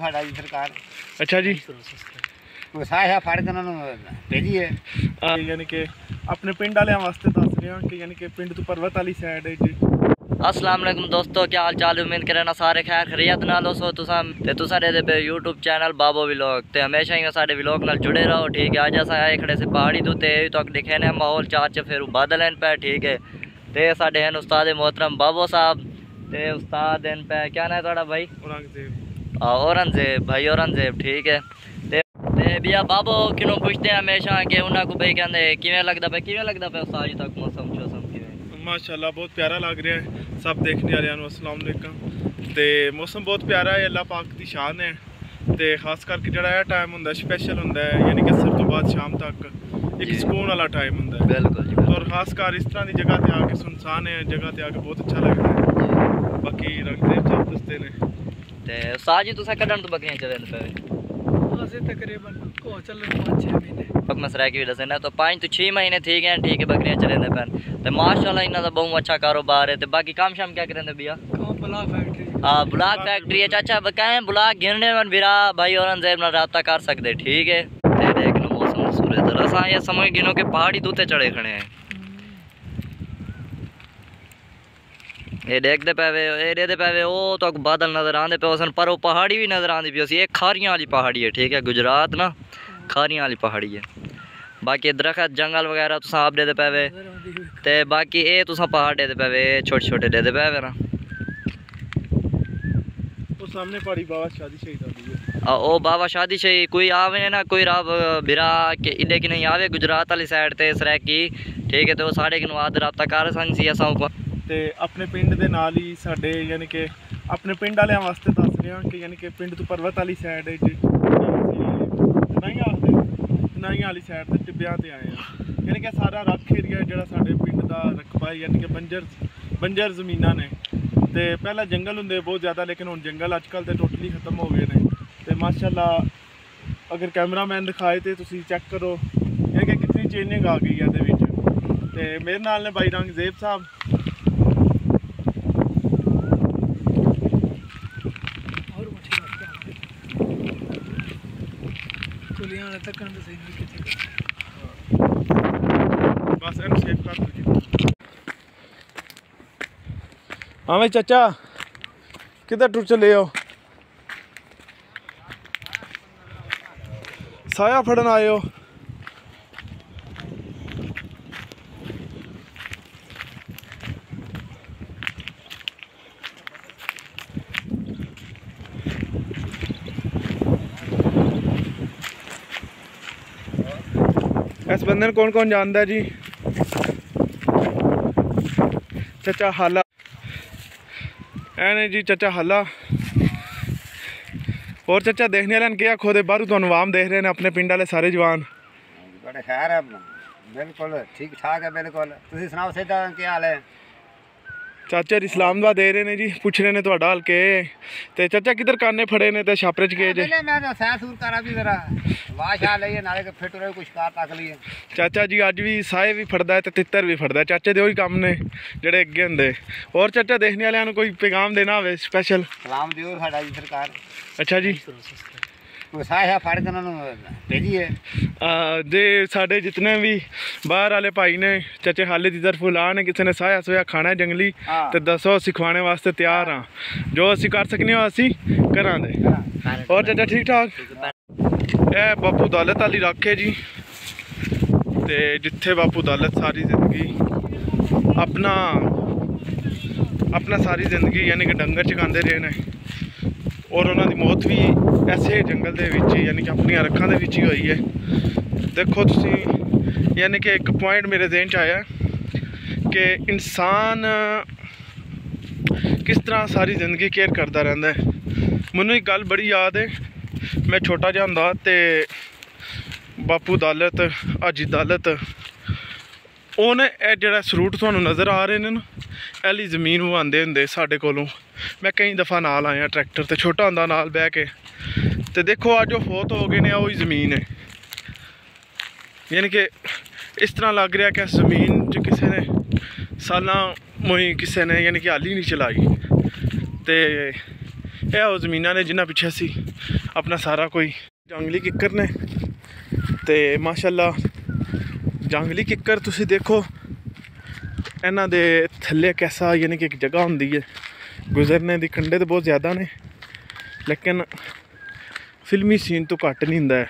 ਸਾਡਾ ਜੀ ਸਰਕਾਰ। अच्छा जी, ਵਸਾਇਆ ਫੜ ਕੇ ਉਹਨਾਂ ਨੂੰ ਭੇਜੀ ਹੈ। यानी कि अपने पिंड वाले वास्ते दस रहे हैं कि यानी कि पिंड तो पर्वत वाली साइड है जी। अस्सलाम वालेकुम दोस्तों, क्या हाल चाल। उम्मीद करना सारे खैर खरीत नाल हो तुसा दे यूट्यूब चैनल बाबो व्लॉग ते हमेशा ही साडे व्लॉग नाल जुड़े रहो। ठीक है, अज अस आए खड़े से पहाड़ी तो तक दिखे ने माहौल चार च फिर बादल हैं पे। ठीक है, ते साडे हैं उस्ताद मोहतरम बाबो साहब ते उस्ताद हैं पे क्या नाम है थोड़ा भाई? औरंगजेब भाई, औरंगजेब। ठीक है, ते भैया बाबो किनों पूछते हैं हमेशा कि उन्होंने को भाई कहते किवें लगदा पे उस्ताद जी तक मौसम शौसम किवें? माशाल्लाह बहुत प्यारा लग रहा है सब देखने वाले को। अस्सलाम वालेकुम। ते मौसम बहुत प्यारा है, अल्लाह पाक की शान है। ते खास करके जो टाइम होंगे स्पैशल होंगे, यानी कि असर तो बाद शाम तक एक सुकून वाला टाइम होंगे। बिल्कुल। और खास कर इस तरह की जगह पर आके सुनसान है जगह पर आके बहुत अच्छा लगता है। बाकी रंगदेव साहब दसते हैं ते उस्ताद जी तुसें कड्ढन तो बकरियां चले पे तकरीबन चल 5-6 महीने मसरा की वजह से तो 5 तो 6 महीने ठीक है। ठीक है, बकरियां चले पैन तो माशाल्लाह इन्हों का बहुत अच्छा कारोबार है। तो बाकी काम शाम क्या करें भैया? Block factory. हाँ, ब्लॉक फैक्ट्री है चाचा। कहें ब्लॉक गिरने में बिरा भाई औरंगजेब नाल राब्ता कर सकते। ठीक है, देख लो मौसम सूरत असा ये समझ गिनो के पहाड़ी दूते चढ़े खड़े हैं। ये देखते पे वो तो बादल नज़र आते पे सन, पर वो पहाड़ी भी नज़र आती पी सी। खारियां वाली पहाड़ी है। ठीक है, गुजरात ना खारियां वाली पहाड़ी है। बाकी दरख्त जंगल वगैरह तुस आप देते पे ते बाकी ये तुस पहाड़ देते पे छोटे छोटे देते पे ना। वो सामने पहाड़ी बाबा शादी शहीद है। ओ बाबा शादी शहीद कोई आवे ना कोई रब बिरा के इधे की नहीं आवे गुजरात वाली साइड ते सरैकी। ठीक है, तो साढ़े कि आद रब्ता कर सी असा ते अपने पिंड दे नाल ही साडे यानी कि अपने पिंड वाले वास्ते दस रहे हैं कि यानी कि पिंड तो पर्वत वाली साइड है जी। नाई वाली साइड ते टिब्बियां ते आए हैं। यानी कि सारा रख एरिया जो साडे पिंड का रकबा है, यानी कि बंजर जमीनां ने। ते पहला जंगल होंगे बहुत ज़्यादा, लेकिन हुण जंगल अजकल तो टोटली खत्म हो गए हैं। तो माशाल्लाह अगर कैमरामैन दिखाए तो तुसीं चेक करो यानी कि कितनी चेंजिंग आ गई है दे विच। ते मेरे नाल ने भाई रंगजेब साहब। बस इन सेव कर दो। हाँ भाई चाचा किधर टूर चले हो? साया फड़न आए हो? इस बंदे कौन कौन जानता है जी? चाचा हाला एने जी, चाचा हाला। और चाचा देखने वाले क्या आखो दे बाहरों तो आम देख रहे हैं अपने पिंड वाले सारे जवान? बड़े खैर है, बिल्कुल ठीक ठाक है। बिल्कुल तुसीं सुनाओ सीधा क्या हाल है? चाचा इस्लाम दा दे रहे ने जी, पूछ रहे ने तुहाडा हाल के। ते चाचा किधर काने फड़े ने ते छापरे च गए जे? मैं तो सैर सूर करा भी जरा वाशा लईए नाले के फिट रहे कुछ कार तक लिए। चाचा जी अज भी साए भी फड़दा है ते तितर भी फड़दा है। चाचे दे ओही काम ने जेड़े अगे हुंदे। और चाचा देखने वालेआं नूं कोई पैगाम देना होवे स्पैशल? सलाम दिओ साडा जी सरकार। अच्छा जी, वसाया फड़ के उन्होंने भेजी है। जे साढ़े जितने भी बाहर वाले भाई ने चाचे हाले की तरफ ला ने किसी ने साया सोया खाना है जंगली तो दसो असी खवाने वास्ते तैयार हाँ। जो असी कर सकने हो असी करा दे। और चाचा ठीक ठाक? यह बापू दौलत वाली रख है जी। ते जिथे बापू दौलत सारी जिंदगी अपना सारी जिंदगी यानी कि डंगर चकाते रहे ने। और उन्होंने मौत भी ऐसे जंगल के विच यानी कि अपन रखा ही हुई है। देखो तुसी यानी कि एक पॉइंट मेरे जहन च आया कि इंसान किस तरह सारी ज़िंदगी केयर करता रहता है। मैनू एक गल बड़ी याद है, मैं छोटा जहा होंदा ते बापू दौलत हाजी दौलत उन्हें जो सरूट थानू नज़र आ रहे हैं ना एली जमीन मंगवाते होंगे साढ़े कोलों। मैं कई दफ़ा नाल आया ट्रैक्टर ते छोटा होंदा नाल बह के। तो देखो अज वो फोत हो गए ने, वही ज़मीन है। यानी कि इस तरह लग रहा कि ज़मीन च किसी ने साल मुई किसी ने यानी कि हाली नहीं चलाई। तो ਇਹ ਉਹ ਜ਼ਮੀਨਾਂ ਨੇ ਜਿਨ੍ਹਾਂ ਪਿੱਛੇ ਅਸੀਂ ਆਪਣਾ ਸਾਰਾ ਕੋਈ ਜੰਗਲੀ ਕਿੱਕਰ ਨੇ। ਤੇ ਮਾਸ਼ਾਅੱਲਾ ਜੰਗਲੀ ਕਿੱਕਰ ਤੁਸੀਂ ਦੇਖੋ ਇਹਨਾਂ ਦੇ ਥੱਲੇ ਕੈਸਾ ਯਾਨੀ ਕਿ ਇੱਕ ਜਗ੍ਹਾ ਹੁੰਦੀ ਹੈ गुजरने दी। कंडे तो बहुत ज़्यादा ने लेकिन फिल्मी सीन तो घट नहीं हुंदा है।